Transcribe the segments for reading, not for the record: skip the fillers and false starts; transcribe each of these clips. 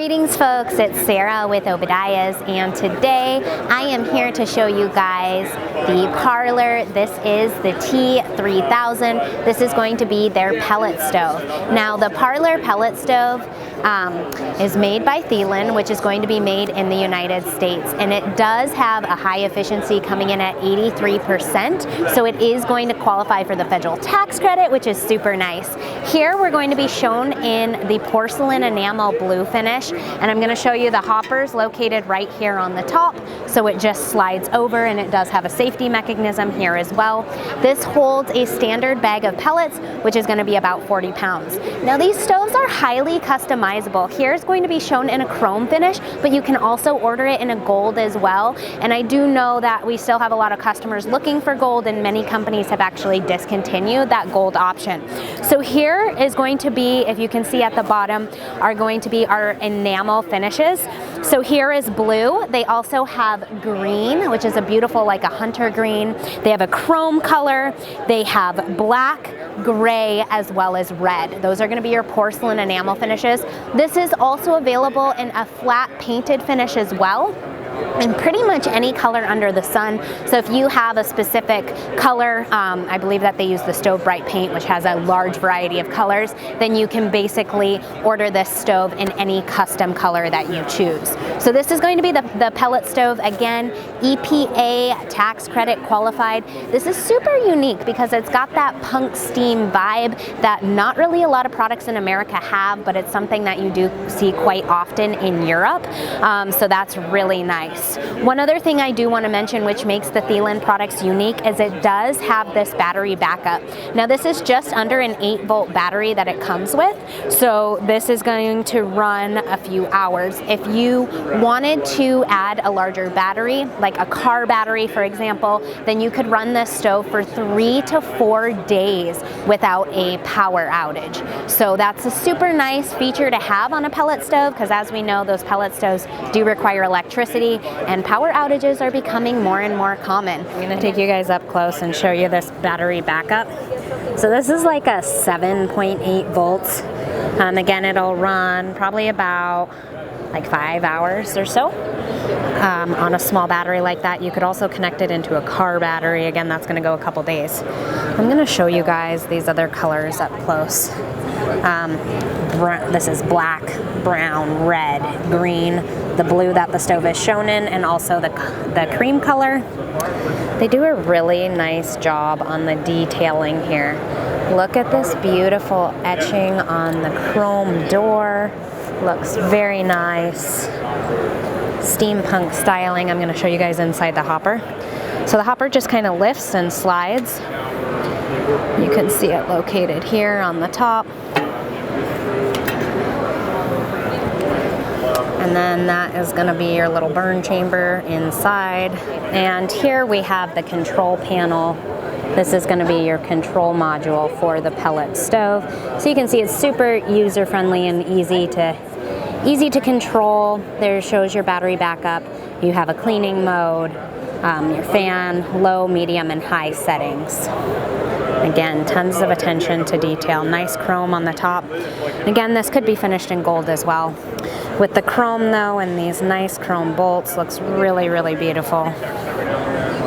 Greetings folks, it's Sarah with Obadiah's, and today I am here to show you guys the Parlour. This is the T3000. This is going to be their pellet stove. Now the Parlour pellet stove is made by Thelin, which is going to be made in the United States, and it does have a high efficiency coming in at 83%, so it is going to qualify for the federal tax credit, which is super nice. Here we're going to be shown in the porcelain enamel blue finish, and I'm going to show you the hoppers located right here on the top, so it just slides over, and it does have a safety mechanism here as well. This holds a standard bag of pellets, which is going to be about 40 pounds. Now these stoves are highly customizable. Here's going to be shown in a chrome finish, but you can also order it in a gold as well, and I do know that we still have a lot of customers looking for gold, and many companies have actually discontinued that gold option. So here is going to be, if you can see at the bottom, are going to be our enamel finishes. So here is blue. They also have green, which is a beautiful, like a hunter green. They have a chrome color. They have black, gray, as well as red. Those are going to be your porcelain enamel finishes. This is also available in a flat painted finish as well, and pretty much any color under the sun. So if you have a specific color, I believe that they use the Stove Bright paint, which has a large variety of colors, then you can basically order this stove in any custom color that you choose. So this is going to be the pellet stove. Again, EPA tax credit qualified. This is super unique because it's got that punk steam vibe that not really a lot of products in America have, but it's something that you do see quite often in Europe. So that's really nice. One other thing I do want to mention, which makes the Thelin products unique, is it does have this battery backup. Now this is just under an 8-volt battery that it comes with, so this is going to run a few hours. If you wanted to add a larger battery, like a car battery for example, then you could run this stove for 3 to 4 days without a power outage. So that's a super nice feature to have on a pellet stove, because as we know, those pellet stoves do require electricity, and power outages are becoming more and more common. I'm going to take you guys up close and show you this battery backup. So this is like a 7.8 volts. Again, it'll run probably about like 5 hours or so. On a small battery like that. You could also connect it into a car battery. Again, that's going to go a couple days. I'm going to show you guys these other colors up close. This is black, brown, red, green, the blue that the stove is shown in, and also the cream color. They do a really nice job on the detailing here. Look at this beautiful etching on the chrome door. Looks very nice. Steampunk styling. I'm going to show you guys inside the hopper. So the hopper just kind of lifts and slides. You can see it located here on the top. And then that is going to be your little burn chamber inside. And here we have the control panel. This is going to be your control module for the pellet stove. So you can see it's super user-friendly and easy to control. There shows your battery backup. You have a cleaning mode, your fan, low, medium, and high settings. Again, tons of attention to detail. Nice chrome on the top. Again, this could be finished in gold as well. With the chrome though, and these nice chrome bolts, looks really, really beautiful.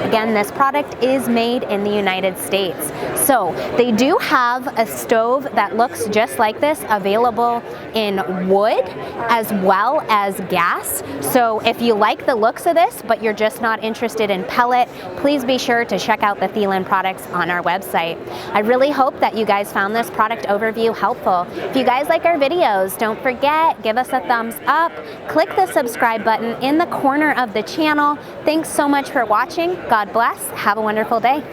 Again, this product is made in the United States. So they do have a stove that looks just like this available in wood as well as gas. So if you like the looks of this, but you're just not interested in pellet, please be sure to check out the Thelin products on our website. I really hope that you guys found this product overview helpful. If you guys like our videos, don't forget, give us a thumbs up, click the subscribe button in the corner of the channel. Thanks so much for watching. God bless. Have a wonderful day.